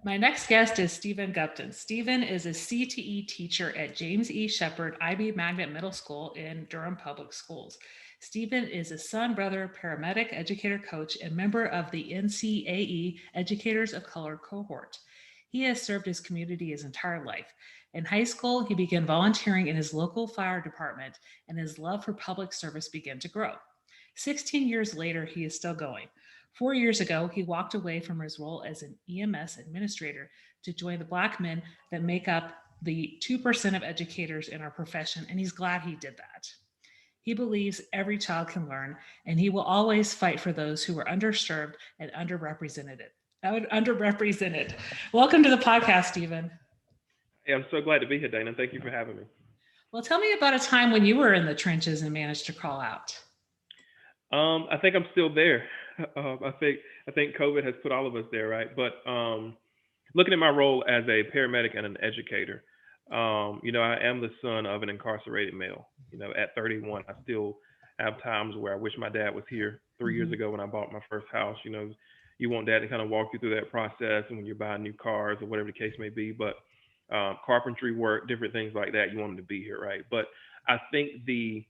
My next guest is Stephen Gupton. Stephen is a CTE teacher at James E. Shepherd IB Magnet Middle School in Durham Public Schools. Stephen is a son, brother, paramedic, educator, coach, and member of the NCAE Educators of Color Cohort. He has served his community his entire life. In high school, he began volunteering in his local fire department, and his love for public service began to grow. 16 years later, he is still going. 4 years ago, he walked away from his role as an EMS administrator to join the Black men that make up the 2% of educators in our profession, and he's glad he did that. He believes every child can learn, and he will always fight for those who are underserved and underrepresented. Underrepresented. Welcome to the podcast, Stephen. Hey, I'm so glad to be here, Dana. Thank you for having me. Well, tell me about a time when you were in the trenches and managed to crawl out. I think I'm still there. I think COVID has put all of us there, right? But looking at my role as a paramedic and an educator, I am the son of an incarcerated male. At 31, I still have times where I wish my dad was here. 3 years Mhm. ago, when I bought my first house, you want dad to kind of walk you through that process, and when you're buying new cars or whatever the case may be. But carpentry work, different things like that, you want him to be here, right? But I think the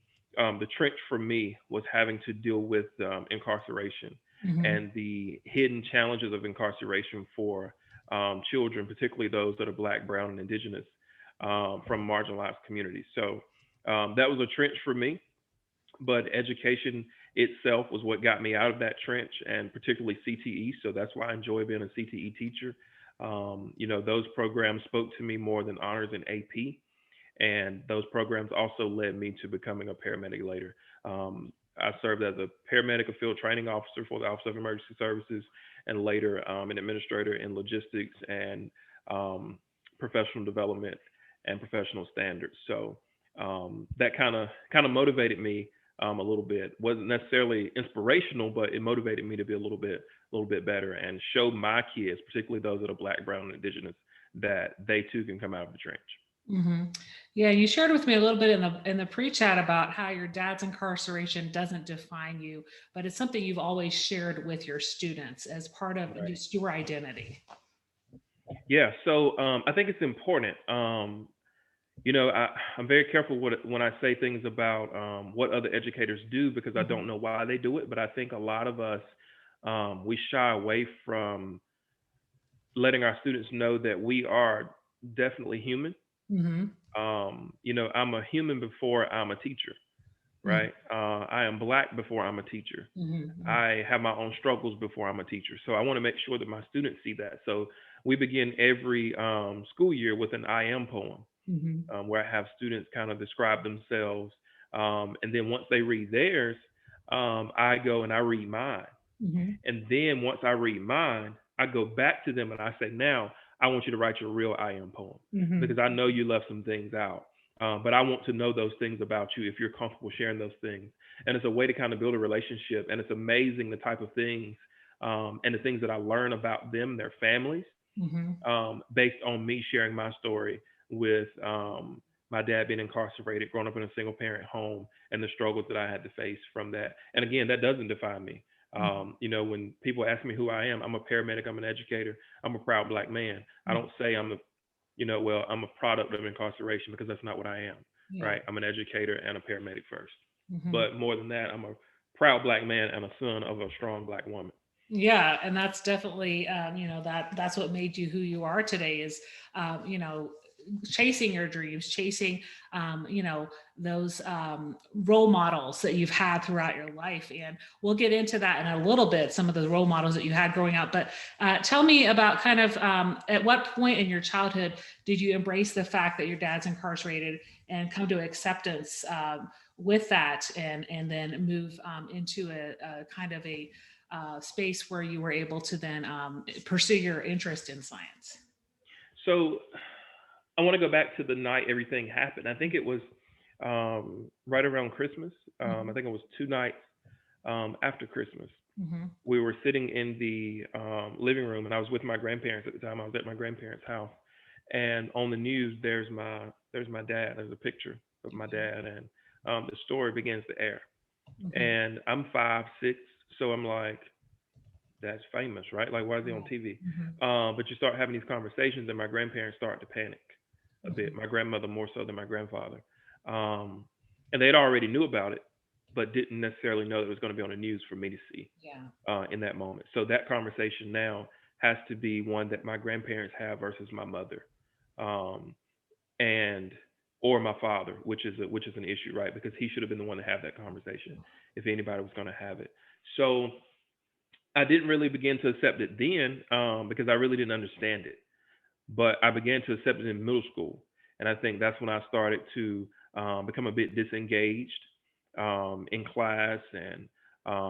trench for me was having to deal with incarceration Mhm. and the hidden challenges of incarceration for children, particularly those that are Black, Brown, and Indigenous from marginalized communities. So that was a trench for me, but education itself was what got me out of that trench, and particularly CTE. So that's why I enjoy being a CTE teacher. Those programs spoke to me more than honors and AP, and those programs also led me to becoming a paramedic later. I served as a paramedic, a field training officer for the Office of Emergency Services, and later an administrator in logistics and professional development and professional standards. So that kind of motivated me a little bit. Wasn't necessarily inspirational, but it motivated me to be a little bit better and show my kids, particularly those that are Black, Brown, and Indigenous, that they too can come out of the trench. Hmm. Yeah, you shared with me a little bit in the pre-chat about how your dad's incarceration doesn't define you, but it's something you've always shared with your students as part of Right. just your identity. Yeah, so I think it's important. I'm very careful when I say things about what other educators do, because I Hmm. don't know why they do it, but I think a lot of us we shy away from letting our students know that we are definitely human. Hmm. I'm a human before I'm a teacher, Hmm. right? I am Black before I'm a teacher. Hmm. I have my own struggles before I'm a teacher. So I want to make sure that my students see that. So we begin every school year with an I am poem, Hmm. where I have students kind of describe themselves. And then once they read theirs, I go and I read mine. Hmm. And then once I read mine, I go back to them and I say, now I want you to write your real I am poem, because Hmm. I know you left some things out. But I want to know those things about you if you're comfortable sharing those things. And it's a way to kind of build a relationship. And it's amazing the type of things and the things that I learn about them, their families, Hmm. based on me sharing my story with my dad being incarcerated, growing up in a single parent home, and the struggles that I had to face from that. And again, that doesn't define me. When people ask me who I am, I'm a paramedic, I'm an educator, I'm a proud Black man. I don't say I'm a product of incarceration, because that's not what I am, Yeah. right? I'm an educator and a paramedic first. Hmm. But more than that, I'm a proud Black man and a son of a strong Black woman. Yeah, and that's definitely that's what made you who you are today is chasing your dreams, chasing those role models that you've had throughout your life, and we'll get into that in a little bit. Some of the role models that you had growing up, but tell me about kind of at what point in your childhood did you embrace the fact that your dad's incarcerated and come to acceptance with that, and then move into a kind of a space where you were able to then pursue your interest in science. So I want to go back to the night everything happened. I think it was right around Christmas. I Hmm. think it was 2 nights after Christmas. Hmm. We were sitting in the living room, and I was with my grandparents at the time. I was at my grandparents' house, and on the news, there's my dad. There's a picture of my dad, and the story begins to air. Hmm. And I'm 5'6", so I'm like, that's famous, right? Like, why are they on Right. TV? Mhm. But you start having these conversations, and my grandparents start to panic a bit. Mhm. My grandmother more so than my grandfather, um, and they'd already knew about it, but didn't necessarily know it was going to be on the news for me to see Yeah. in that moment. So that conversation now has to be one that my grandparents have versus my mother, um, and or my father, which is an issue, right? Because he should have been the one to have that conversation if anybody was going to have it. So I didn't really begin to accept it then because I really didn't understand it. But I began to accept it in middle school, and I think that's when I started to become a bit disengaged in class and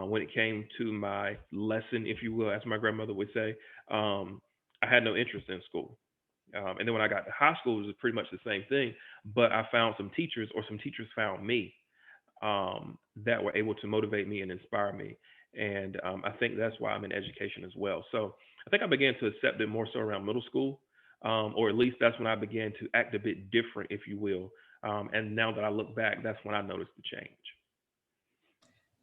when it came to my lesson, if you will, as my grandmother would say, I had no interest in school. And then when I got to high school, it was pretty much the same thing. But I found some teachers, or some teachers found me, that were able to motivate me and inspire me. And I think that's why I'm in education as well. So I think I began to accept it more so around middle school, or at least that's when I began to act a bit different, if you will. And now that I look back, that's when I noticed the change.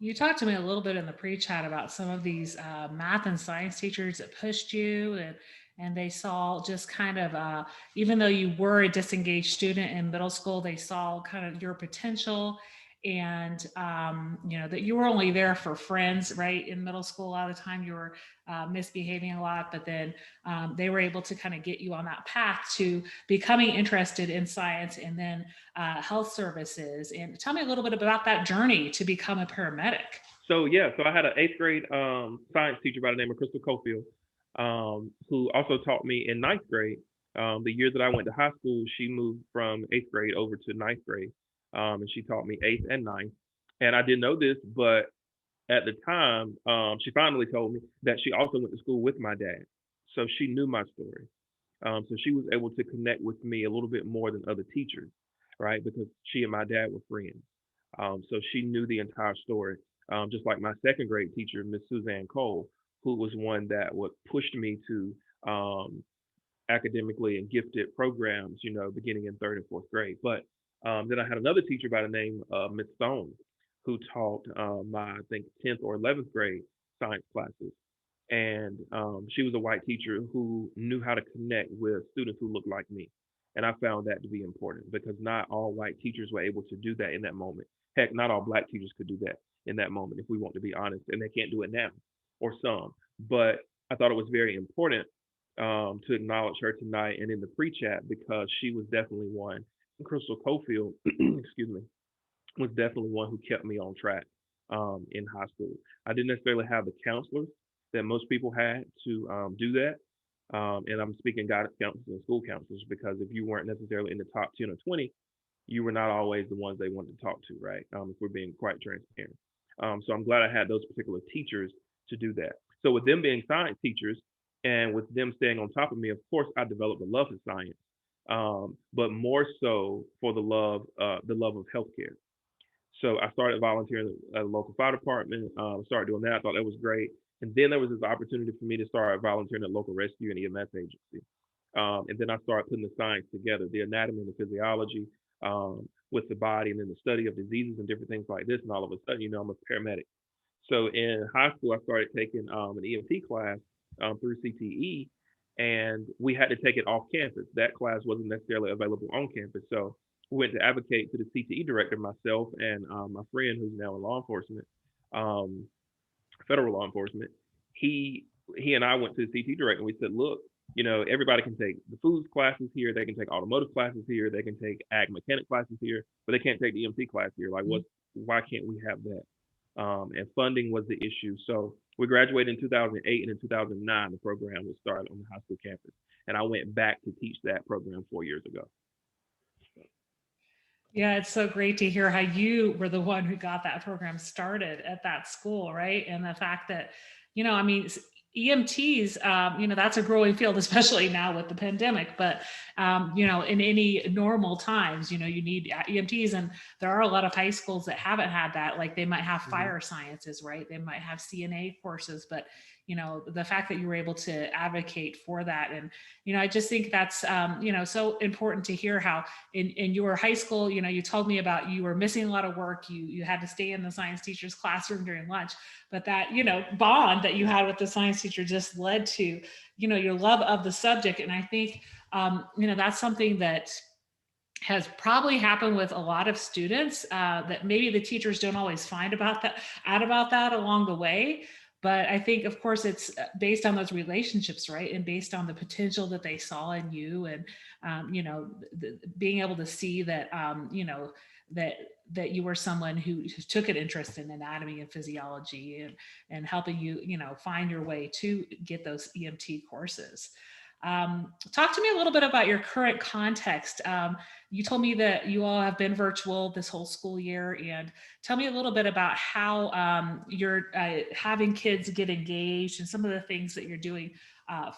You talked to me a little bit in the pre-chat about some of these math and science teachers that pushed you, and they saw just kind of even though you were a disengaged student in middle school, they saw kind of your potential, and that you were only there for friends, right? In middle school, a lot of the time you were misbehaving a lot, but then they were able to kind of get you on that path to becoming interested in science, and then health services. And tell me a little bit about that journey to become a paramedic. So yeah, so I had an eighth grade science teacher by the name of Crystal Cofield, who also taught me in ninth grade. The year that I went to high school, she moved from eighth grade over to ninth grade, and she taught me eighth and ninth. And I didn't know this, but at the time, she finally told me that she also went to school with my dad, so she knew my story. So she was able to connect with me a little bit more than other teachers, right? Because she and my dad were friends. So she knew the entire story. Just like my second grade teacher, Miss Suzanne Cole, who was one that would pushed me to academically and gifted programs, beginning in third and fourth grade. But then I had another teacher by the name of Miss Stone, who taught my, I think, 10th or 11th grade science classes. And she was a white teacher who knew how to connect with students who looked like me. And I found that to be important because not all white teachers were able to do that in that moment. Heck, not all black teachers could do that in that moment, if we want to be honest, and they can't do it now, or some. But I thought it was very important to acknowledge her tonight and in the pre-chat because she was definitely one. Crystal Cofield, excuse me, was definitely one who kept me on track in high school. I didn't necessarily have the counselors that most people had to do that. And I'm speaking guidance counselors and school counselors because if you weren't necessarily in the top 10 or 20, you were not always the ones they wanted to talk to, right? If we're being quite transparent. So I'm glad I had those particular teachers to do that. So with them being science teachers and with them staying on top of me, of course, I developed a love for science, but more so for the love of healthcare. So I started volunteering at a local fire department. Started doing that. I thought that was great. And then there was this opportunity for me to start volunteering at local rescue and EMS agency. And then I started putting the science together, the anatomy and the physiology with the body, and then the study of diseases and different things like this. And all of a sudden, I'm a paramedic. So in high school, I started taking an EMT class through CTE, and we had to take it off campus. That class wasn't necessarily available on campus. So we went to advocate to the CTE director, myself and my friend who's now in law enforcement, um, federal law enforcement. He and I went to the CTE director and we said, look, everybody can take the foods classes here, they can take automotive classes here, they can take ag mechanic classes here, but they can't take the EMT class here. Like, why can't we have that? And funding was the issue. So we graduated in 2008, and in 2009, the program was started on the high school campus. And I went back to teach that program 4 years ago. Yeah, it's so great to hear how you were the one who got that program started at that school, right? And the fact that, I mean, EMTs, that's a growing field, especially now with the pandemic. But, in any normal times, you need EMTs. And there are a lot of high schools that haven't had that. Like they might have Mm-hmm. fire sciences, right? They might have CNA courses, but the fact that you were able to advocate for that. And, I just think that's, so important to hear how in your high school, you told me about you were missing a lot of work. You had to stay in the science teacher's classroom during lunch, but that, bond that you had with the science teacher just led to, your love of the subject. And I think, that's something that has probably happened with a lot of students, that maybe the teachers don't always find out about that along the way. But I think, of course, it's based on those relationships, right? And based on the potential that they saw in you, and being able to see that, that you were someone who took an interest in anatomy and physiology, and helping you, find your way to get those EMT courses. Talk to me a little bit about your current context. You told me that you all have been virtual this whole school year, and tell me a little bit about how, you're having kids get engaged, and some of the things that you're doing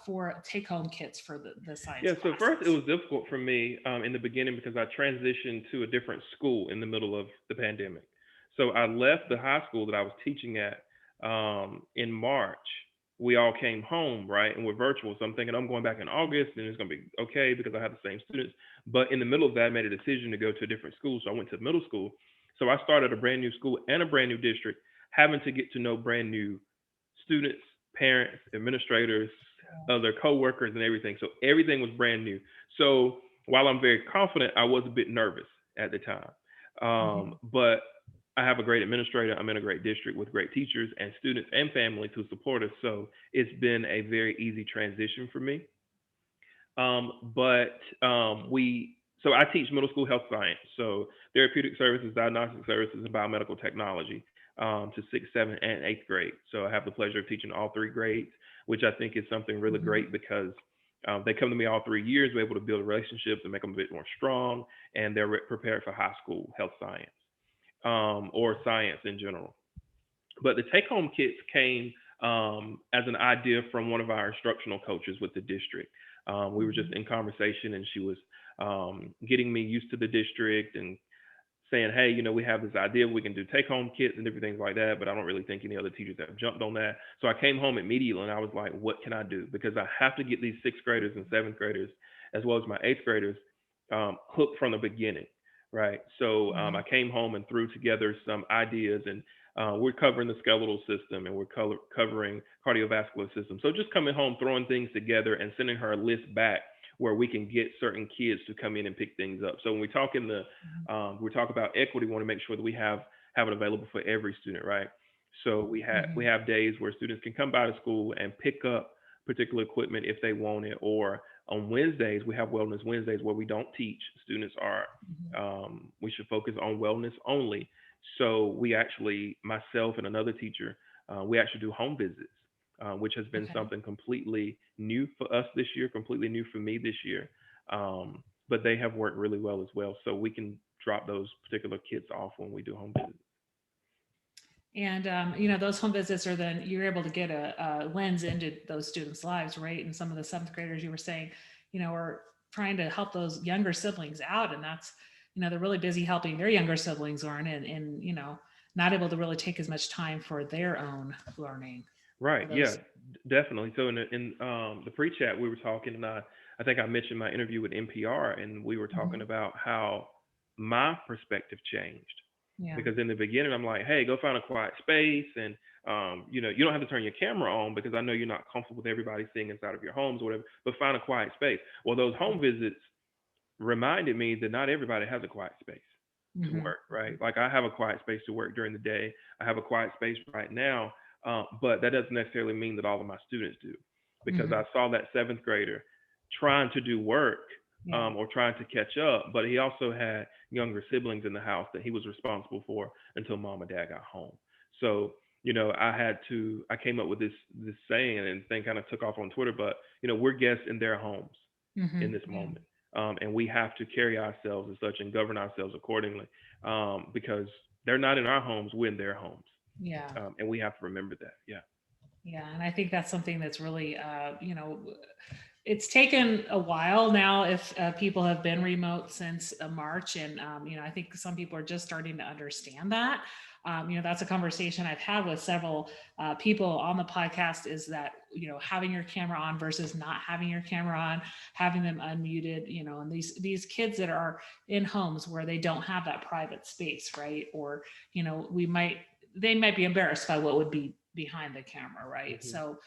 for take-home kits for the science Yeah, so first it classes. was difficult for me in the beginning because I transitioned to a different school in the middle of the pandemic. So I left the high school that I was teaching at in March. We all came home, right? And we're virtual. So I'm thinking I'm going back in August and it's going to be okay because I have the same students. But in the middle of that, I made a decision to go to a different school. So I went to middle school. So I started a brand new school and a brand new district, having to get to know brand new students, parents, administrators, other coworkers, and everything. So everything was brand new. So while I'm very confident, I was a bit nervous at the time. Mhm. But I have a great administrator. I'm in a great district with great teachers and students and families who support us. So it's been a very easy transition for me. But we, so I teach middle school health science, so therapeutic services, diagnostic services, and biomedical technology to sixth, seventh, and eighth grade. So I have the pleasure of teaching all three grades, which I think is something really Mhm. great because they come to me all 3 years. We're able to build relationships and make them a bit more strong, and they're prepared for high school health science or science in general. But the take home kits came as an idea from one of our instructional coaches with the district. We were just Mhm. in conversation, and she was getting me used to the district and saying, hey, we have this idea we can do take home kits and different things like that, but I don't really think any other teachers have jumped on that. So I came home immediately and I was like, what can I do? Because I have to get these sixth graders and seventh graders, as well as my eighth graders, hooked from the beginning. Right. So I Mhm. came home and threw together some ideas, and we're covering the skeletal system and we're covering cardiovascular system. So just coming home, throwing things together and sending her a list back where we can get certain kids to come in and pick things up. So when we talk in the Mhm. we talk about equity, we want to make sure that we have it available for every student, right? So we Mhm. have days where students can come by to school and pick up particular equipment if they want it, or on Wednesdays we have wellness Wednesdays where we don't teach. Students are Mhm. we should focus on wellness only. So we actually, myself and another teacher, we actually do home visits, which has been Okay. something completely new for us this year, completely new for me this year. But they have worked really well as well. So we can drop those particular kits off when we do home visits. And those home visits are then you're able to get a lens into those students' lives, right? And some of the seventh graders you were saying, are trying to help those younger siblings out, and that's they're really busy helping their younger siblings learn, and not able to really take as much time for their own learning for Right. Yeah, those. definitely. So in the pre-chat we were talking, and I think I mentioned my interview with NPR, and we were talking Mhm. about how my perspective changed Yeah. because in the beginning I'm like, hey, go find a quiet space, and you don't have to turn your camera on because I know you're not comfortable with everybody seeing inside of your homes or whatever, but find a quiet space. Well, those home visits reminded me that not everybody has a quiet space to Hmm. work, right? Like I have a quiet space to work during the day. I have a quiet space right now, but that doesn't necessarily mean that all of my students do, because I Hmm. saw that seventh grader trying to do work Yeah. or trying to catch up, but he also had younger siblings in the house that he was responsible for until mom and dad got home. So I came up with this saying, and thing kind of took off on Twitter, but we're guests in their homes Hmm. in this Yeah. moment. And we have to carry ourselves as such and govern ourselves accordingly because they're not in our homes, we're in their homes. Yeah. And we have to remember that. Yeah. Yeah, and I think that's something that's really, it's taken a while now. If people have been remote since March, and I think some people are just starting to understand that. That's a conversation I've had with several people on the podcast, is that, having your camera on versus not having your camera on, having them unmuted, and these kids that are in homes where they don't have that private space, right? Or, they might be embarrassed by what would be behind the camera, right? Mm-hmm. So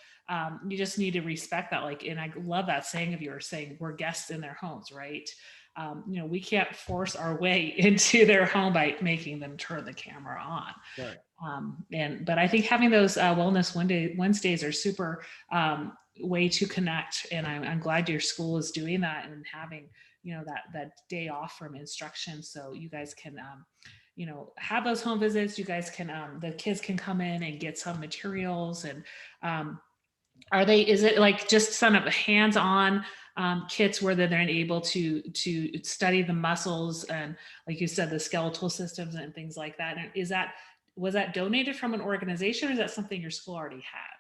you just need to respect that. Like, and I love that saying of yours, saying we're guests in their homes, right? We can't force our way into their home by making them turn the camera on. Right. But I think having those wellness Wednesdays are super way to connect, and I'm glad your school is doing that and having that day off from instruction, so you guys can have those home visits. You guys can the kids can come in and get some materials. And is it like just some of the hands-on kits where they're then able to study the muscles and, like you said, the skeletal systems and things like that? And was that donated from an organization, or is that something your school already had?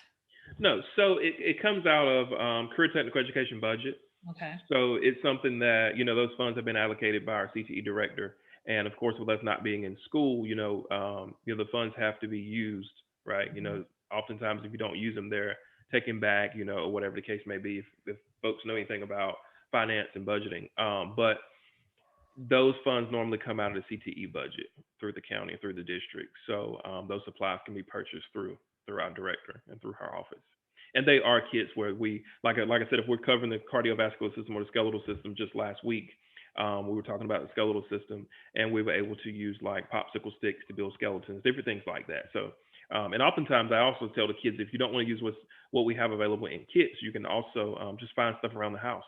No, so it comes out of career technical education budget. Okay. So it's something that, those funds have been allocated by our CTE director. And of course, with us not being in school, the funds have to be used, right? Oftentimes if you don't use them, they're taken back, or whatever the case may be, if folks know anything about finance and budgeting. But those funds normally come out of the CTE budget through the county and through the district. So those supplies can be purchased through our director and through her office. And they are kits where we, like I said, if we're covering the cardiovascular system or the skeletal system, just last week, we were talking about the skeletal system, and we were able to use like popsicle sticks to build skeletons, different things like that. So, and oftentimes I also tell the kids, if you don't want to use what we have available in kits, you can also just find stuff around the house.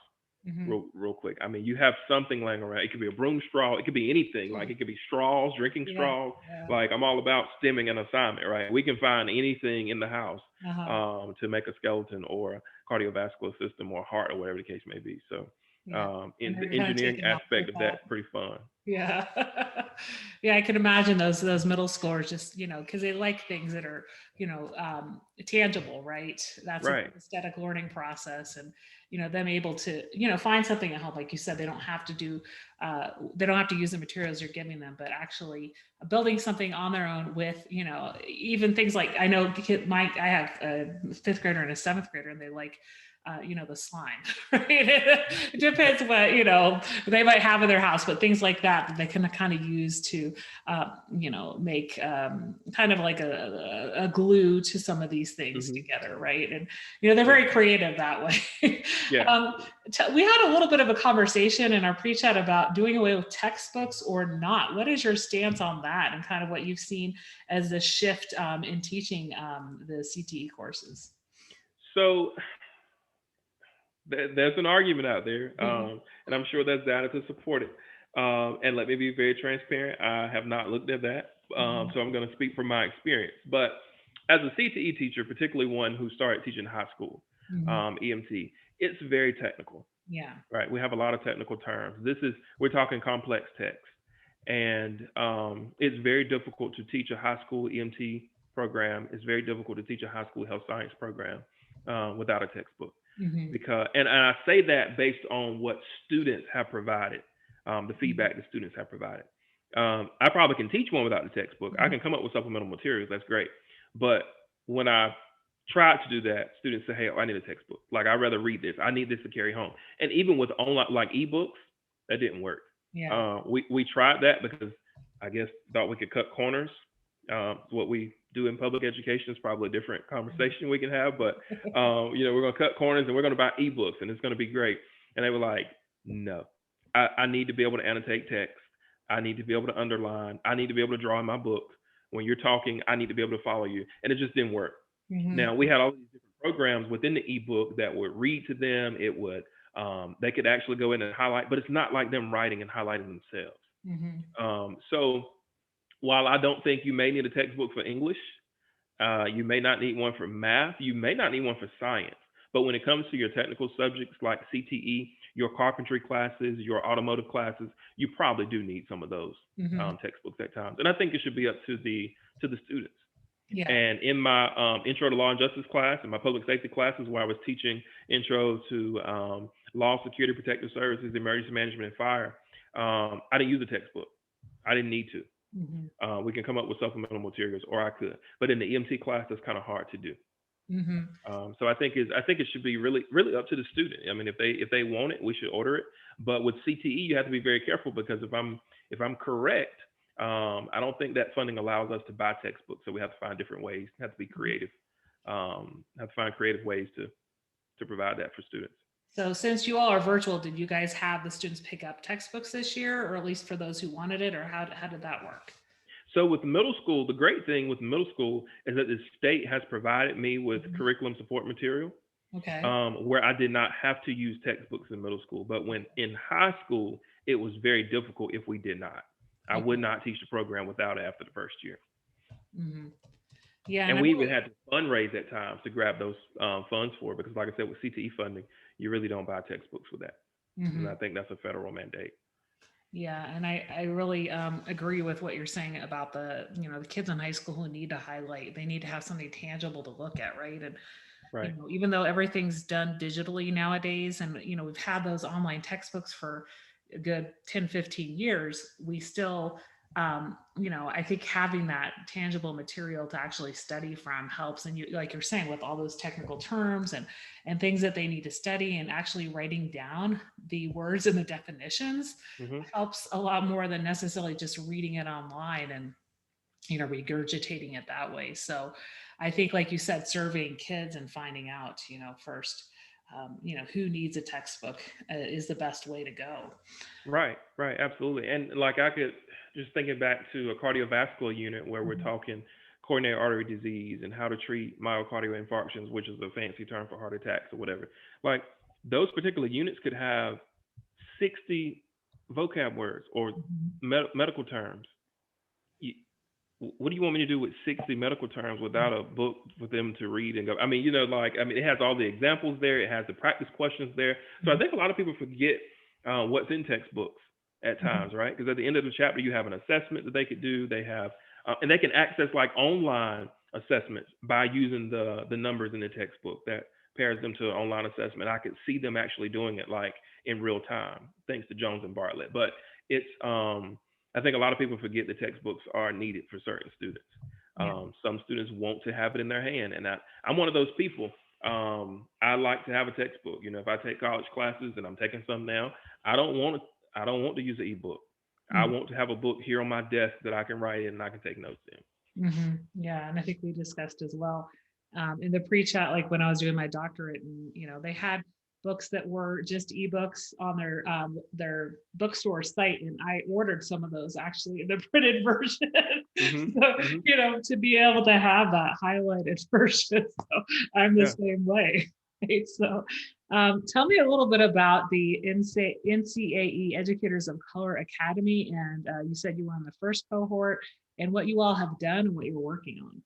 Mm-hmm. Real quick. I mean, you have something laying around. It could be a broom straw. It could be anything. Like it could be straws, drinking straws. Yeah. Like I'm all about stemming an assignment, right? We can find anything in the house to make a skeleton or a cardiovascular system or heart or whatever the case may be. So in the engineering aspect of that, pretty fun. Yeah. Yeah, I can imagine those middle schoolers just, because they like things that are, tangible, right? That's right. An aesthetic learning process. And, them able to, find something at home. Like you said, they don't have to use the materials you're giving them, but actually building something on their own with, even things like, I know I have a 5th grader and a 7th grader, and they like, the slime, right? It depends what, they might have in their house, but things like that they can kind of use to, make kind of like a glue to some of these things together, right? And, they're very creative that way. Yeah. We had a little bit of a conversation in our pre-chat about doing away with textbooks or not. What is your stance on that, and kind of what you've seen as the shift in teaching the CTE courses? So there's an argument out there, and I'm sure there's data to support it. And let me be very transparent. I have not looked at that, so I'm going to speak from my experience. But as a CTE teacher, particularly one who started teaching high school, EMT, it's very technical. Yeah. Right. We have a lot of technical terms. We're talking complex text, and it's very difficult to teach a high school EMT program. It's very difficult to teach a high school health science program without a textbook. Because, and I say that based on what students have provided, the feedback the students have provided. I probably can teach one without the textbook. I can come up with supplemental materials. That's great. But when I tried to do that, students say, hey, I need a textbook. Like, I'd rather read this. I need this to carry home. And even with online, like ebooks, that didn't work. Yeah. We tried that because I guess thought we could cut corners. What we do in public education is probably a different conversation we can have, but we're going to cut corners and we're going to buy ebooks and it's going to be great. And they were like, no, I need to be able to annotate text. I need to be able to underline. I need to be able to draw in my book. When you're talking, I need to be able to follow you. And it just didn't work. Now, we had all these different programs within the ebook that would read to them. It would, they could actually go in and highlight, but it's not like them writing and highlighting themselves. So while I don't think you may need a textbook for English, you may not need one for math, you may not need one for science. But when it comes to your technical subjects like CTE, your carpentry classes, your automotive classes, you probably do need some of those textbooks at times. And I think it should be up to the students. Yeah. And in my intro to law and justice class and my public safety classes, where I was teaching intro to law, security, protective services, emergency management, and fire, I didn't use a textbook. I didn't need to. Mhm. We can come up with supplemental materials, or I could. But in the EMT class, that's kind of hard to do. Mhm. So I think it should be really up to the student. I mean, if they want it, we should order it. But with CTE, you have to be very careful, because if I'm correct, I don't think that funding allows us to buy textbooks. So we have to find different ways. Have to be creative. Have to find creative ways to provide that for students. So since you all are virtual, did you guys have the students pick up textbooks this year, or at least for those who wanted it, or how did that work? So with middle school, the great thing with middle school is that the state has provided me with Mhm. curriculum support material, Okay. where I did not have to use textbooks in middle school. But when in high school, it was very difficult if we did not. I would Okay. not teach the program without it after the first year. Hmm. Yeah, and And I we even really, had to fundraise at times to grab those funds for it, because, like I said, with CTE funding, you really don't buy textbooks with that. And I mhm. think that's a federal mandate. Yeah, and I really agree with what you're saying about the kids in high school who need to highlight. They need to have something tangible to look at, right? And Right. even though everything's done digitally nowadays, and we've had those online textbooks for a good 10, 15 years, we still I think having that tangible material to actually study from helps. And you, like you're saying, with all those technical terms and things that they need to study, and actually writing down the words and the definitions Hmm. helps a lot more than necessarily just reading it online and regurgitating it that way. So I think, like you said, surveying kids and finding out, first, who needs a textbook is the best way to go. Right, right, absolutely. And like I could just thinking back to a cardiovascular unit where we're Mhm. talking coronary artery disease and how to treat myocardial infarctions, which is a fancy term for heart attacks or whatever. Like those particular units could have 60 vocab words or Mhm. medical terms. You, what do you want me to do with 60 medical terms without a book for them to read and go? I mean, it has all the examples there, it has the practice questions there. So I Mhm. think a lot of people forget what's in textbooks at Mhm. times, right? Because at the end of the chapter, you have an assessment that they could do. They have, and they can access like online assessments by using the numbers in the textbook that pairs them to an online assessment. I could see them actually doing it like in real time, thanks to Jones and Bartlett. But it's I think a lot of people forget that textbooks are needed for certain students. Yeah. Some students want to have it in their hand, and I'm one of those people. I like to have a textbook. If I take college classes, and I'm taking some now, I don't want to. I don't want to use an ebook. I Mhm. want to have a book here on my desk that I can write in and I can take notes in. Yeah, and I think we discussed as well in the pre-chat, like when I was doing my doctorate, and they had books that were just ebooks on their bookstore site, and I ordered some of those actually in the printed version. Hmm. So Hmm. to be able to have that highlighted version, so I'm the Yeah. same way. Right? So, tell me a little bit about the NCAE Educators of Color Academy, and you said you were on the first cohort, and what you all have done and what you're working on.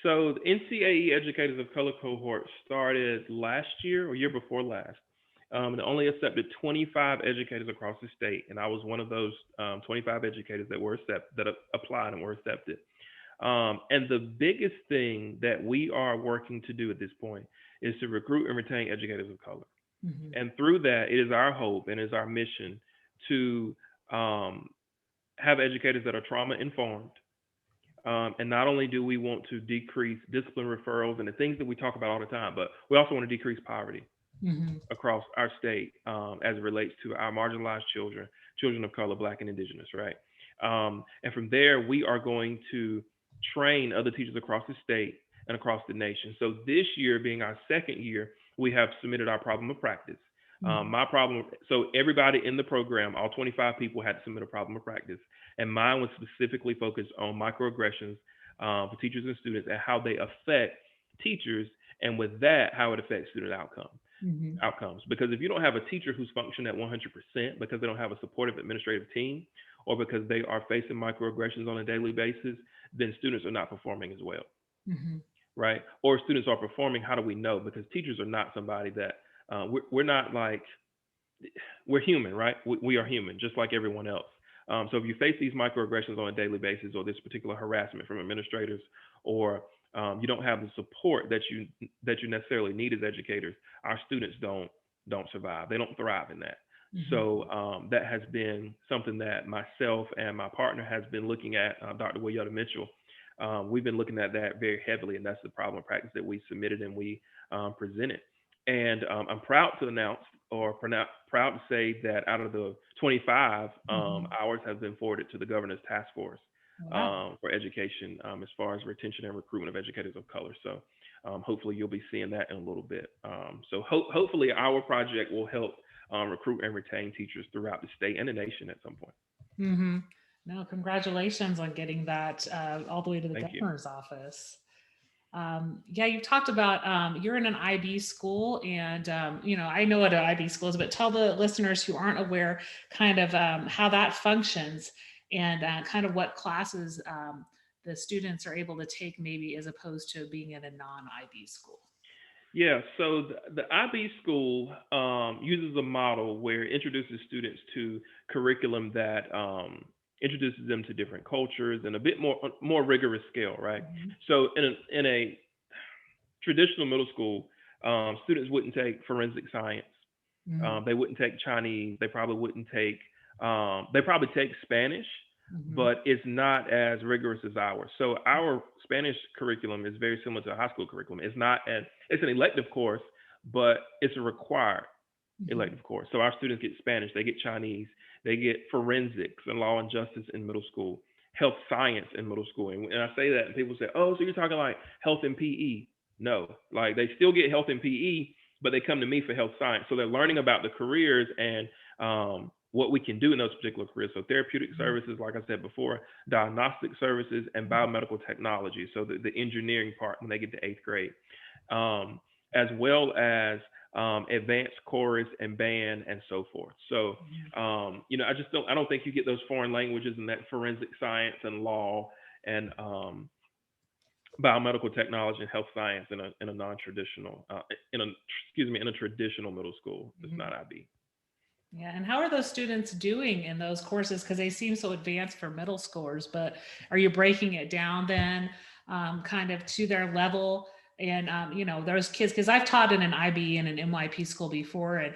So the NCAE Educators of Color cohort started last year or year before last. And only accepted 25 educators across the state, and I was one of those 25 educators that applied and were accepted. And the biggest thing that we are working to do at this point is to recruit and retain educators of color. Mhm. And through that, it is our hope and is our mission to um, have educators that are trauma informed. And not only do we want to decrease discipline referrals and the things that we talk about all the time, but we also want to decrease poverty Mhm. across our state as it relates to our marginalized children, children of color, Black and Indigenous, right? And from there, we are going to train other teachers across the state and across the nation. So this year, being our second year, we have submitted our problem of practice. Mhm. So everybody in the program, all 25 people had to submit a problem of practice. And mine was specifically focused on microaggressions for teachers and students and how they affect teachers, and with that, how it affects student Mhm. outcomes. Because if you don't have a teacher who's functioning at 100% because they don't have a supportive administrative team, or because they are facing microaggressions on a daily basis, then students are not performing as well, Mhm. right? Or students are performing, how do we know? Because teachers are not somebody that we're not like, we're human, right? We are human, just like everyone else. So if you face these microaggressions on a daily basis, or this particular harassment from administrators, or you don't have the support that you necessarily need as educators, our students don't survive. They don't thrive in that. Mhm. So that has been something that myself and my partner has been looking at, Dr. Williota Mitchell. We've been looking at that very heavily, and that's the problem of practice that we submitted and we presented. And I'm proud to announce, or proud to say, that out of the 25, Mhm. ours have been forwarded to the governor's task force Wow. for education, as far as retention and recruitment of educators of color. So hopefully you'll be seeing that in a little bit. So hopefully our project will help recruit and retain teachers throughout the state and the nation at some point. Mhm. No, congratulations on getting that all the way to the Thank you. governor's office. Yeah, you talked about you're in an IB school, and I know what an IB school is, but tell the listeners who aren't aware kind of how that functions and kind of what classes the students are able to take, maybe as opposed to being in a non-IB school. Yeah, so the IB school uses a model where it introduces students to curriculum that introduces them to different cultures and a bit more rigorous scale, right? Mhm. So in a traditional middle school, students wouldn't take forensic science. Mhm. They wouldn't take Chinese. They probably wouldn't take. They probably take Spanish, Mhm. but it's not as rigorous as ours. So our Spanish curriculum is very similar to a high school curriculum. It's an elective course, but it's a required Mhm. elective course. So our students get Spanish, they get Chinese, they get forensics and law and justice in middle school, health science in middle school. And I say that, and people say, "Oh, so you're talking like health and PE?" No, like they still get health and PE, but they come to me for health science. So they're learning about the careers and what we can do in those particular careers. So therapeutic Mhm. services, like I said before, diagnostic services, and Mhm. biomedical technology. So the engineering part when they get to eighth grade, um, as well as advanced chorus and band and so forth. So, Mhm. I don't think you get those foreign languages and that forensic science and law and biomedical technology and health science in a non-traditional, in a traditional middle school. It's Mhm. not IB. Yeah, and how are those students doing in those courses? Because they seem so advanced for middle schoolers, but are you breaking it down then, kind of to their level? And those kids, because I've taught in an IB and an MYP school before, and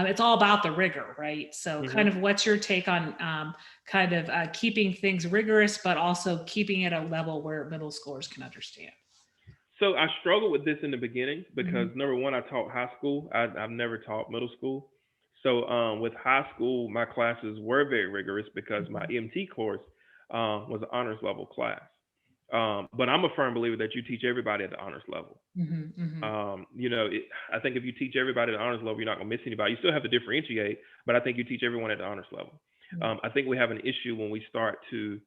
it's all about the rigor, right? So, kind Hmm. of, what's your take on kind of keeping things rigorous, but also keeping it at a level where middle schoolers can understand? So I struggled with this in the beginning because Hmm. number one, I taught high school. I've never taught middle school. So with high school, my classes were very rigorous because my Hmm. EMT course was an honors level class. But I'm a firm believer that you teach everybody at the honors level. Hmm. Hmm. I think if you teach everybody at the honors level, you're not going to miss anybody. You still have to differentiate, but I think you teach everyone at the honors level. Yeah. I think we have an issue when we start to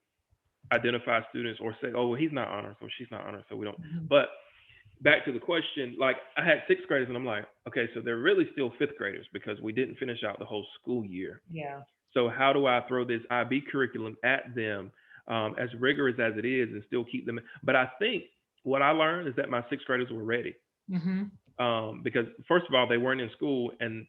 identify students or say, "Oh, well, he's not honors or she's not honors," so we don't. Hmm. But back to the question, like I had sixth graders, and I'm like, okay, so they're really still fifth graders because we didn't finish out the whole school year. Yeah. So how do I throw this IB curriculum at them, as rigorous as it is, and still keep them? But I think what I learned is that my sixth graders were ready, Hmm. because first of all, they weren't in school, and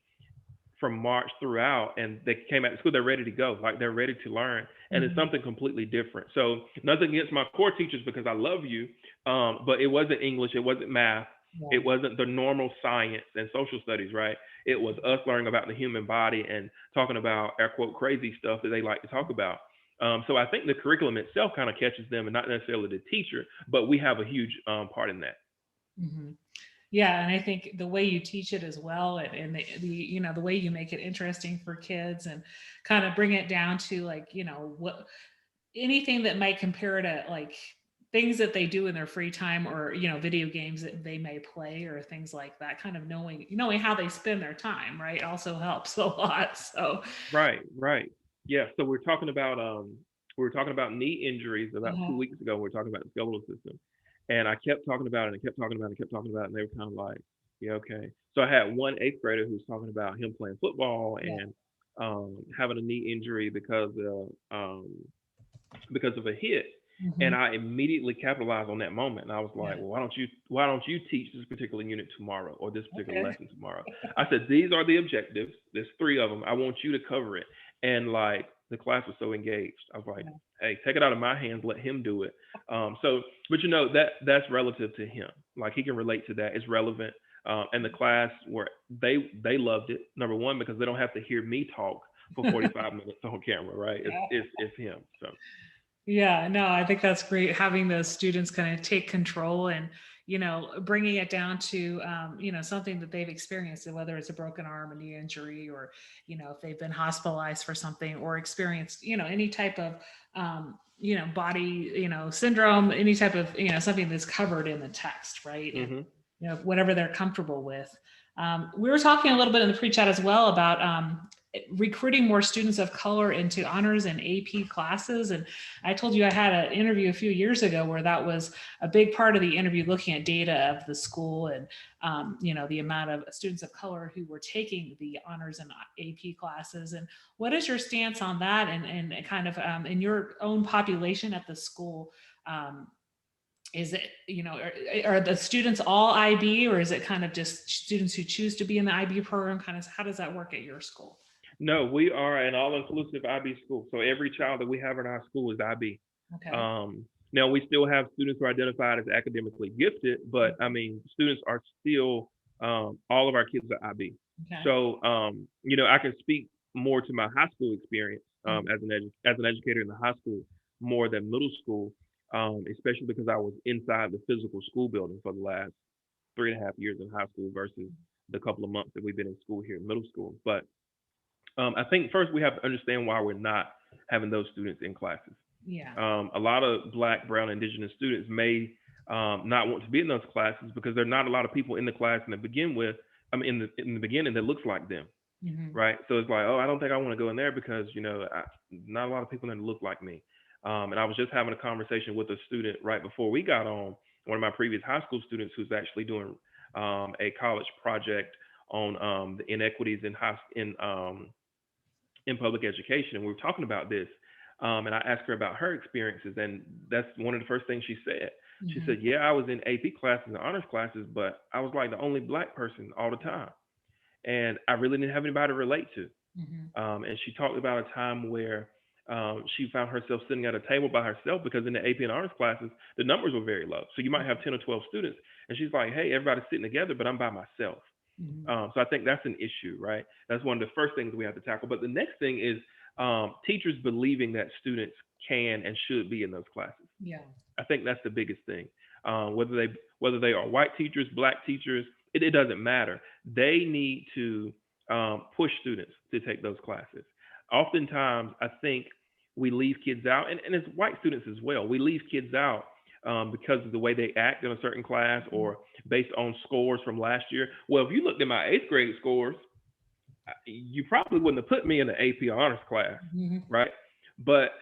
from March throughout, and they came out to school, they're ready to go, like they're ready to learn, and it's Hmm. something completely different. So nothing against my core teachers because I love you, but it wasn't English, it wasn't math, Yeah. it wasn't the normal science and social studies, right? It was us learning about the human body and talking about air quote crazy stuff that they like to talk about. So I think the curriculum itself kind of catches them, and not necessarily the teacher, but we have a huge part in that. Hmm. Yeah, and I think the way you teach it as well, and the way you make it interesting for kids, and kind of bring it down to, like, what anything that might compare to, like, things that they do in their free time, or video games that they may play, or things like that. Kind of knowing how they spend their time, right, also helps a lot. So, Right, right. Yeah. So we were talking about knee injuries about uh-huh. 2 weeks ago. We were talking about the skeletal system, and I kept talking about it and kept talking about it and kept talking about it, and they were kind of like, "Yeah, okay." So I had one eighth grader who was talking about him playing football Yeah. and having a knee injury because of a hit. Hmm. And I immediately capitalized on that moment. And I was like, Yeah. well, why don't you teach this particular unit tomorrow or this particular Okay. lesson tomorrow? I said, these are the objectives. There's three of them. I want you to cover it. And like the class was so engaged. I was like, Yeah. hey, take it out of my hands, let him do it. But that's relative to him. Like he can relate to that. It's relevant. And the class where they loved it. Number one, because they don't have to hear me talk for 45 minutes on camera, right? Yeah. It's him. So Yeah, no, I think that's great having those students kind of take control and, bringing it down to, something that they've experienced, whether it's a broken arm, a knee injury, or, if they've been hospitalized for something or experienced, any type of, body, syndrome, any type of, something that's covered in the text, right? And, hmm whatever they're comfortable with. We were talking a little bit in the pre-chat as well about recruiting more students of color into honors and AP classes. And I told you I had an interview a few years ago where that was a big part of the interview, looking at data of the school and the amount of students of color who were taking the honors and AP classes. And what is your stance on that? And kind of in your own population at the school? Is it, are the students all IB, or is it kind of just students who choose to be in the IB program? Kind of, how does that work at your school? no, we are an all-inclusive IB school. So every child that we have in our school is IB. Okay. Now we still have students who are identified as academically gifted, but I mean, students are still all of our kids are IB. Okay. So I can speak more to my high school experience Mhm. as an educator in the high school more than middle school, especially because I was inside the physical school building for the last 3.5 years in high school versus the couple of months that we've been in school here in middle school. But I think first we have to understand why we're not having those students in classes. Yeah. A lot of Black, Brown, Indigenous students may not want to be in those classes because there are not a lot of people in the class to begin with. I mean, in the beginning, that looks like them, Hmm. right? So it's like, oh, I don't think I want to go in there because not a lot of people in there look like me. And I was just having a conversation with a student right before we got on. One of my previous high school students who's actually doing a college project on the inequities in public education, and we were talking about this. And I asked her about her experiences, and that's one of the first things she said. She Hmm. said, "Yeah, I was in AP classes and honors classes, but I was like the only Black person all the time, and I really didn't have anybody to relate to." Hmm. And she talked about a time where she found herself sitting at a table by herself because in the AP and honors classes, the numbers were very low. So you might have 10 or 12 students, and she's like, "Hey, everybody's sitting together, but I'm by myself." Hmm. So I think that's an issue, right? That's one of the first things we have to tackle. But the next thing is teachers believing that students can and should be in those classes. Yeah. I think that's the biggest thing. Whether they are white teachers, Black teachers, it doesn't matter. They need to push students to take those classes. Oftentimes, I think we leave kids out, and it's white students as well. We leave kids out because of the way they act in a certain class or based on scores from last year. Well, if you looked at my eighth grade scores, you probably wouldn't have put me in the AP honors class, Hmm. right? But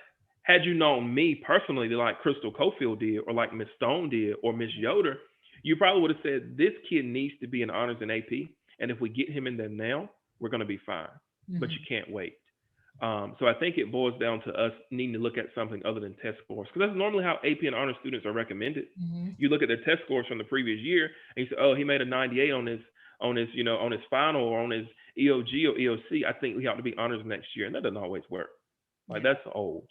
had you known me personally, like Crystal Cofield did, or like Miss Stone did, or Miss Yoder, you probably would have said, this kid needs to be in honors and AP. And if we get him in there now, we're going to be fine. But you Hmm. can't wait. So I think it boils down to us needing to look at something other than test scores, because that's normally how AP and honor students are recommended. Hmm. You look at their test scores from the previous year, and you say, "Oh, he made a 98 on his final or on his EOG or EOC. I think he ought to be honors next year," and that doesn't always work. Like Yeah. that's old.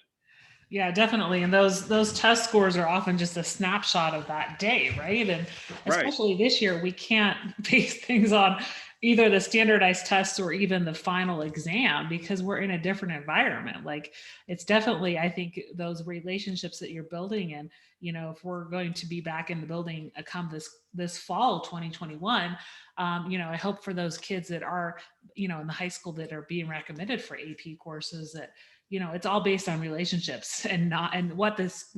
Yeah, definitely. And those test scores are often just a snapshot of that day, right? And Right. especially this year, we can't base things on either the standardized tests or even the final exam because we're in a different environment. Like it's definitely, I think, those relationships that you're building, and if we're going to be back in the building come this fall 2021, I hope for those kids that are in the high school that are being recommended for AP courses that it's all based on relationships and not and what this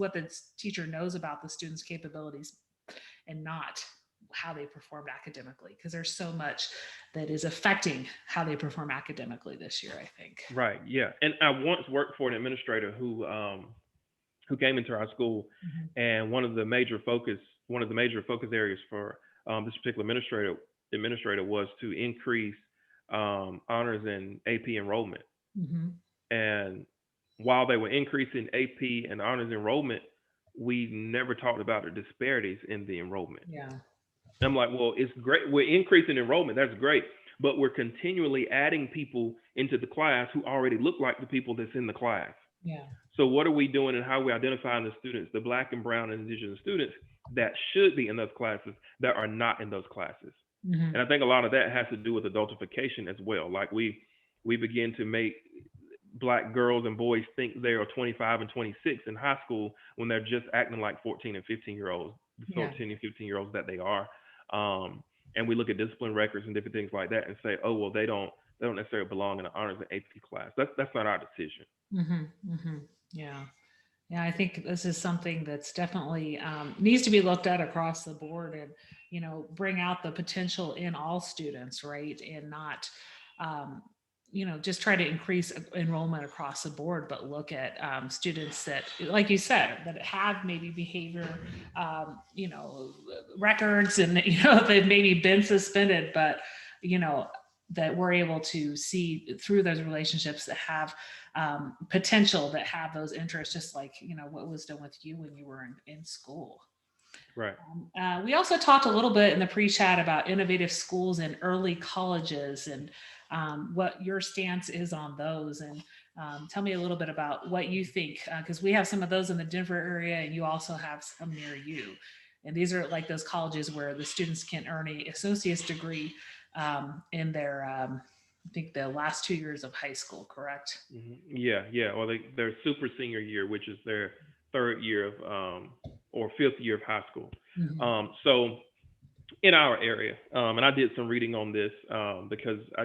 teacher knows about the student's capabilities and not how they performed academically, because there's so much that is affecting how they perform academically this year, I think. Right. Yeah. And I once worked for an administrator who came into our school, Mhm. and one of the major focus areas for this particular administrator was to increase honors and AP enrollment. Mhm. And while they were increasing AP and honors enrollment, we never talked about the disparities in the enrollment. Yeah. And I'm like, well, it's great. We're increasing enrollment. That's great. But we're continually adding people into the class who already look like the people that's in the class. Yeah. So what are we doing and how are we identifying the students, the Black and Brown and Indigenous students that should be in those classes that are not in those classes? Hmm. And I think a lot of that has to do with adultification as well. Like we begin to make black girls and boys think they are 25 and 26 in high school when they're just acting like 14 and 15 year olds, the Yeah. 14 and 15 year olds that they are. Um, and we look at discipline records and different things like that and say, oh well, they don't necessarily belong in an honors and AP class. That's not our decision. Hmm. Hmm. Yeah. Yeah, I think this is something that's definitely needs to be looked at across the board, and bring out the potential in all students, right? And not, um, just try to increase enrollment across the board, but look at students that, like you said, that have maybe behavior, records, and they've maybe been suspended, but you know that we're able to see through those relationships that have potential, that have those interests, just like what was done with you when you were in school. Right. We also talked a little bit in the pre-chat about innovative schools and early colleges, and what your stance is on those. And tell me a little bit about what you think, because we have some of those in the Denver area, and you also have some near you. And these are like those colleges where the students can earn a associate's degree in their, I think, the last 2 years of high school, correct? Yeah, yeah. Or their super senior year, which is their third year of or fifth year of high school. Hmm. So in our area, and I did some reading on this because I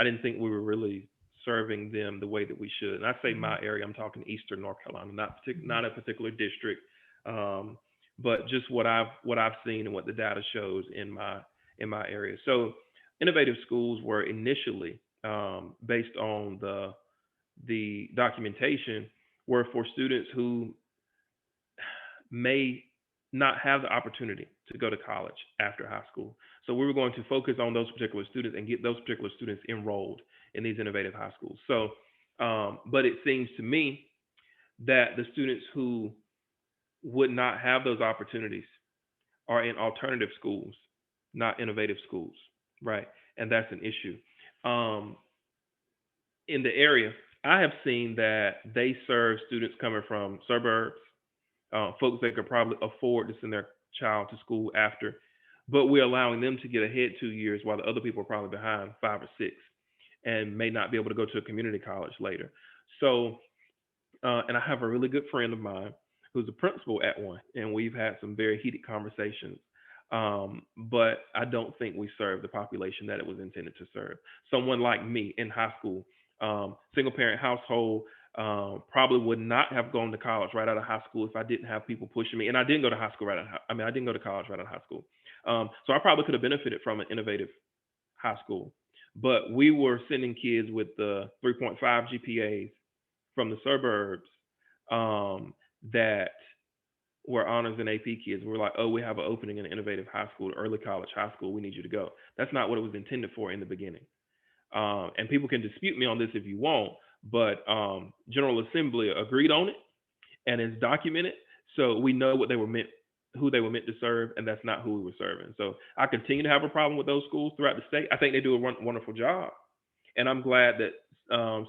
didn't think we were really serving them the way that we should. And I say Hmm. my area, I'm talking Eastern North Carolina, Hmm. not a particular district, um, but just what I've seen and what the data shows in my area. So innovative schools were initially based on the documentation were for students who may not have the opportunity to go to college after high school. So we were going to focus on those particular students and get those particular students enrolled in these innovative high schools. So, but it seems to me that the students who would not have those opportunities are in alternative schools, not innovative schools, right? And that's an issue. Um, in the area, I have seen that they serve students coming from suburbs, folks that could probably afford to send their child to school after, but we're allowing them to get ahead 2 years while the other people are probably behind 5 or 6 and may not be able to go to a community college later. So, and I have a really good friend of mine who's a principal at one, and we've had some very heated conversations. But I don't think we serve the population that it was intended to serve. Someone like me in high school, single parent household, probably would not have gone to college right out of high school if I didn't have people pushing me. And I didn't go to high school right out of, I mean, I didn't go to college right out of high school. So I probably could have benefited from an innovative high school. But we were sending kids with the 3.5 GPAs from the suburbs um, that were honors and AP kids. We're like, oh, we have an opening in an innovative high school, early college, high school. We need you to go. That's not what it was intended for in the beginning. And people can dispute me on this if you want, but General Assembly agreed on it and it's documented. So we know what they were meant, who they were meant to serve, and that's not who we were serving. So I continue to have a problem with those schools throughout the state. I think they do a wonderful job, and I'm glad that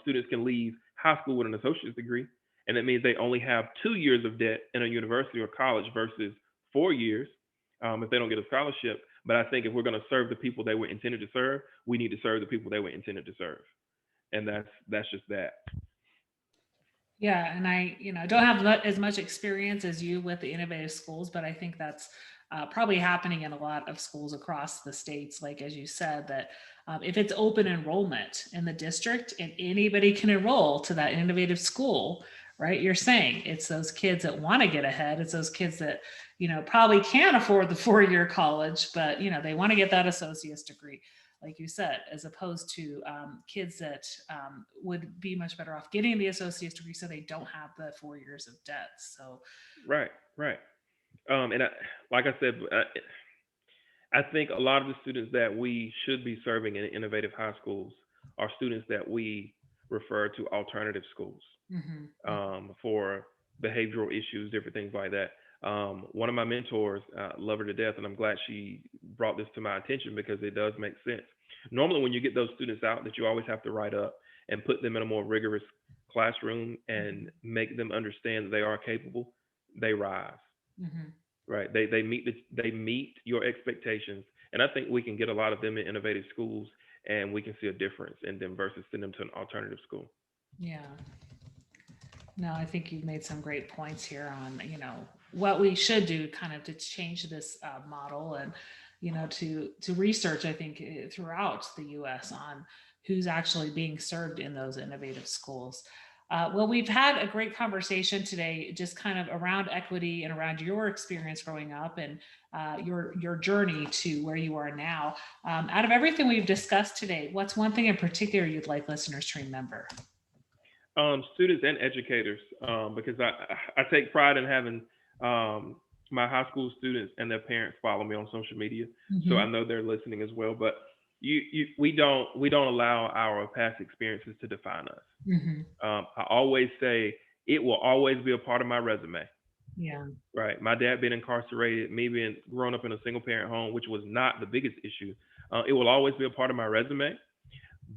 students can leave high school with an associate's degree, and that means they only have 2 years of debt in a university or college versus 4 years if they don't get a scholarship. But I think if we're going to serve the people they were intended to serve, we need to serve the people they were intended to serve, and that's just that. Yeah, and I, don't have as much experience as you with the innovative schools, but I think that's probably happening in a lot of schools across the states. Like as you said, that if it's open enrollment in the district and anybody can enroll to that innovative school, right? You're saying it's those kids that want to get ahead. It's those kids that probably can't afford the 4 year college, but they want to get that associate's degree, like you said, as opposed to kids that would be much better off getting the associate's degree so they don't have the 4 years of debt. So, Right, right. And like I said, I think a lot of the students that we should be serving in innovative high schools are students that we refer to alternative schools mhm, for behavioral issues, different things like that. One of my mentors, love her to death, and I'm glad she brought this to my attention because it does make sense. Normally, when you get those students out that you always have to write up and put them in a more rigorous classroom and mhm, make them understand that they are capable, they rise, mhm, right? They meet your expectations And I think we can get a lot of them in innovative schools, and we can see a difference in them versus sending them to an alternative school. Yeah. No, I think you've made some great points here on, what we should do kind of to change this model and, to research, I think, throughout the US on who's actually being served in those innovative schools. Well, we've had a great conversation today, just kind of around equity and around your experience growing up and your journey to where you are now. Out of everything we've discussed today, what's one thing in particular you'd like listeners to remember? Students and educators, because I take pride in having my high school students and their parents follow me on social media, so I Mm-hmm. know they're listening as well. But we don't allow our past experiences to define us. Mm-hmm. I always say it will always be a part of my resume. Yeah. Right, my dad being incarcerated, me being grown up in a single parent home, which was not the biggest issue. It will always be a part of my resume,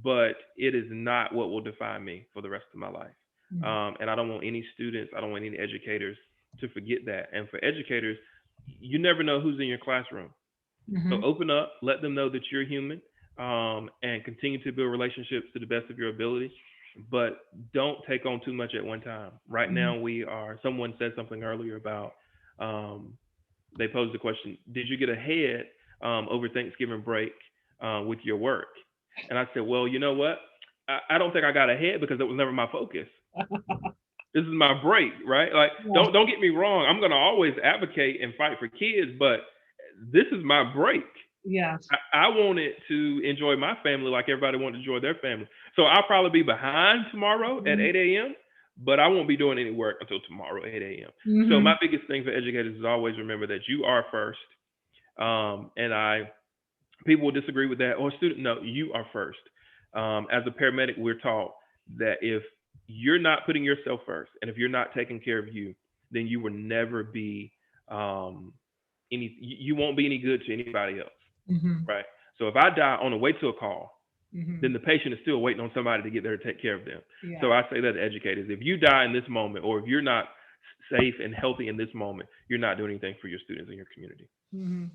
but it is not what will define me for the rest of my life. Mm-hmm. And I don't want any students, I don't want any educators to forget that. And for educators, you never know who's in your classroom. So Mm-hmm. open up, let them know that you're human, and continue to build relationships to the best of your ability. But don't take on too much at one time. Right Mm-hmm. now, someone said something earlier about, um, they posed the question, did you get ahead over Thanksgiving break with your work? And I said, well, you know what? I don't think I got ahead because it was never my focus. This is my break, right? Like, Yeah. don't get me wrong. I'm gonna always advocate and fight for kids, but this is my break. Yeah. I wanted to enjoy my family like everybody wanted to enjoy their family. So I'll probably be behind tomorrow at Mm-hmm. 8 a.m., but I won't be doing any work until tomorrow at 8 a.m. So Mm-hmm. my biggest thing for educators is always remember that you are first. And people will disagree with that. Or student, no, you are first. As a paramedic, we're taught that if you're not putting yourself first, and if you're not taking care of you, then you will never be um, you won't be any good to anybody else, Mm-hmm. right? So if I die on the way to a call, Mm-hmm. then the patient is still waiting on somebody to get there to take care of them. So Yeah. I say that to educators: if you die in this moment, or if you're not safe and healthy in this moment, you're not doing anything for your students and your community. Mm-hmm.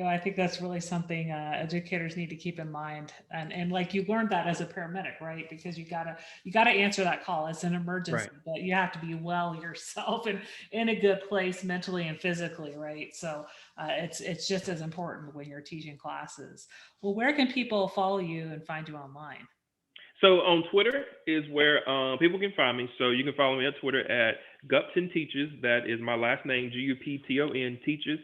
I think that's really something educators need to keep in mind, and like you learned that as a paramedic, right? Because you gotta answer that call. It's an emergency, Right. but you have to be well yourself and in a good place mentally and physically, right? So it's just as important when you're teaching classes. Well, where can people follow you and find you online? So on Twitter is where people can find me. So you can follow me on Twitter at Gupton Teaches. That is my last name, Gupton Teaches,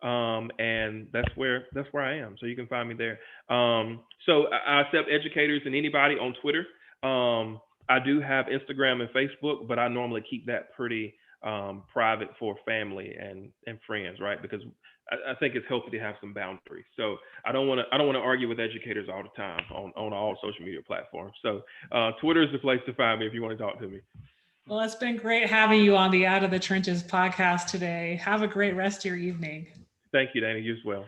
and that's where I am. So you can find me there. So I accept educators and anybody on Twitter. I do have Instagram and Facebook, but I normally keep that pretty private for family and friends, right? Because I think it's healthy to have some boundaries. So I don't want to argue with educators all the time on all social media platforms. So Twitter is the place to find me if you want to talk to me. Well, it's been great having you on the Out of the Trenches podcast today. Have a great rest of your evening. Thank you, Danny. You as well.